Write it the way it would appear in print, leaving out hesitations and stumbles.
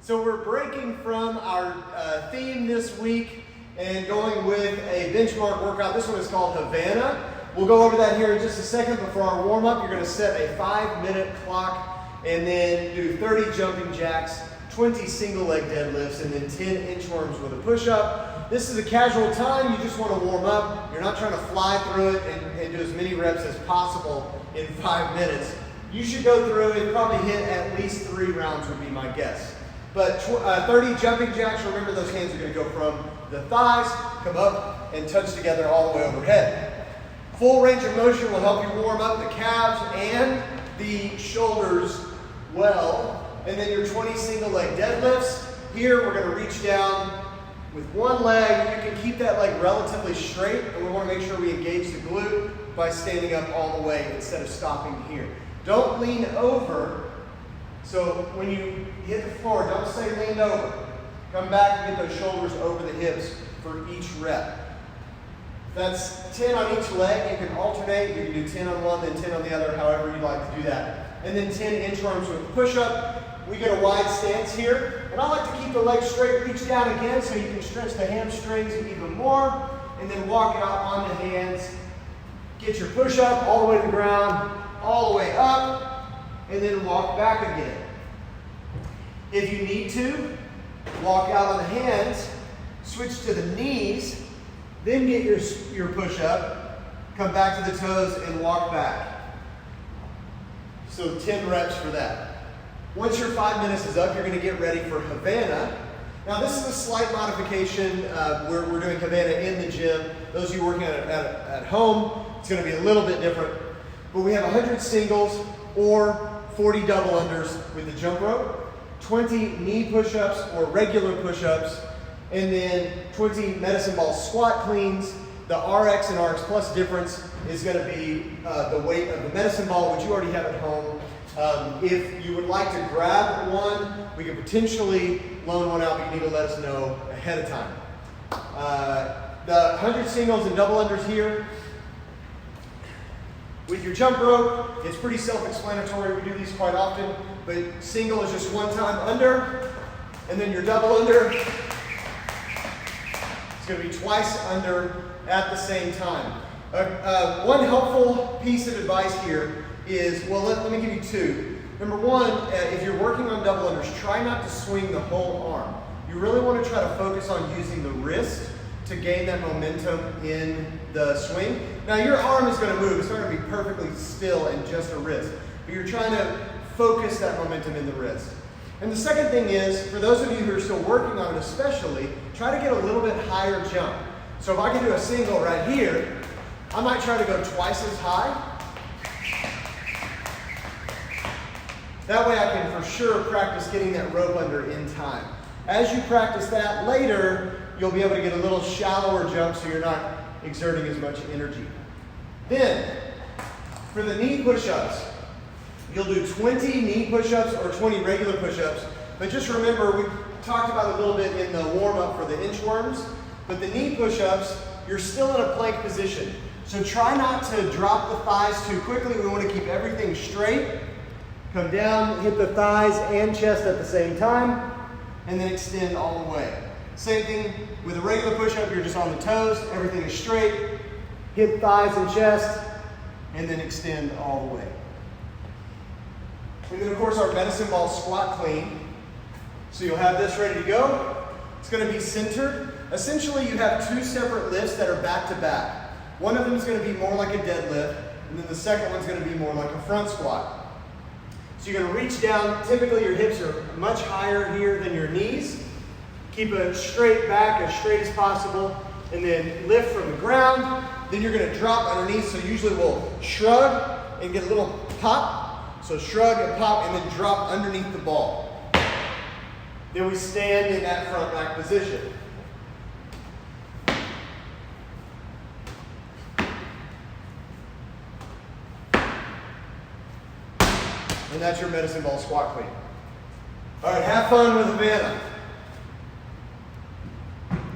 So we're breaking from our theme this week and going with a benchmark workout. This one is called Havana. We'll go over that here in just a second, but for our warm-up, you're going to set a 5-minute clock and then do 30 jumping jacks, 20 single leg deadlifts, and then 10 inchworms with a push-up. This is a casual time. You just want to warm up. You're not trying to fly through it and do as many reps as possible in 5 minutes. You should go through and probably hit at least 3 rounds would be my guess. But 30 jumping jacks, remember those hands are going to go from the thighs, come up, and touch together all the way overhead. Full range of motion will help you warm up the calves and the shoulders well. And then your 20 single leg deadlifts. Here we're going to reach down with one leg. You can keep that leg relatively straight, and we want to make sure we engage the glute by standing up all the way instead of stopping here. Don't lean over. So when you hit the floor, don't stay leaned over. Come back and get those shoulders over the hips for each rep. That's 10 on each leg. You can alternate. You can do 10 on one, then 10 on the other, however you'd like to do that. And then 10 inchworms with the push-up. We get a wide stance here. And I like to keep the legs straight, reach down again so you can stretch the hamstrings even more. And then walk out on the hands. Get your push-up all the way to the ground, all the way up. And then walk back again. If you need to, walk out on the hands, switch to the knees, then get your push-up, come back to the toes and walk back. So 10 reps for that. Once your 5 minutes is up, you're going to get ready for Havana. Now this is a slight modification. We're doing Havana in the gym. Those of you working at home, it's going to be a little bit different. But we have 100 singles or 40 double unders with the jump rope, 20 knee push-ups or regular push-ups, and then 20 medicine ball squat cleans. The RX and RX Plus difference is going to be the weight of the medicine ball, which you already have at home. If you would like to grab one, we could potentially loan one out, but you need to let us know ahead of time. The 100 singles and double unders here. With your jump rope, it's pretty self-explanatory. We do these quite often, but single is just one time under, and then your double under, it's going to be twice under at the same time. One helpful piece of advice here is, well, let me give you two. Number one, if you're working on double unders, try not to swing the whole arm. You really want to try to focus on using the wrist to gain that momentum in the swing. Now your arm is going to move. It's not going to be perfectly still and just a wrist. But you're trying to focus that momentum in the wrist. And the second thing is, for those of you who are still working on it especially, try to get a little bit higher jump. So if I can do a single right here, I might try to go twice as high. That way I can for sure practice getting that rope under in time. As you practice that later, you'll be able to get a little shallower jump so you're not exerting as much energy. Then, for the knee push-ups, you'll do 20 knee push-ups or 20 regular push-ups. But just remember, we talked about it a little bit in the warm-up for the inchworms, but the knee push-ups, you're still in a plank position. So try not to drop the thighs too quickly. We want to keep everything straight. Come down, hit the thighs and chest at the same time, and then extend all the way. Same thing with a regular push-up, you're just on the toes, everything is straight, hit thighs and chest, and then extend all the way. And then of course our medicine ball squat clean. So you'll have this ready to go. It's going to be centered. Essentially you have two separate lifts that are back to back. One of them is going to be more like a deadlift, and then the second one's going to be more like a front squat. So you're going to reach down. Typically your hips are much higher here than your knees. Keep a straight back, as straight as possible, and then lift from the ground. Then you're going to drop underneath, so usually we'll shrug and get a little pop. So shrug and pop, and then drop underneath the ball. Then we stand in that front rack position. And that's your medicine ball squat clean. All right, have fun with Havana.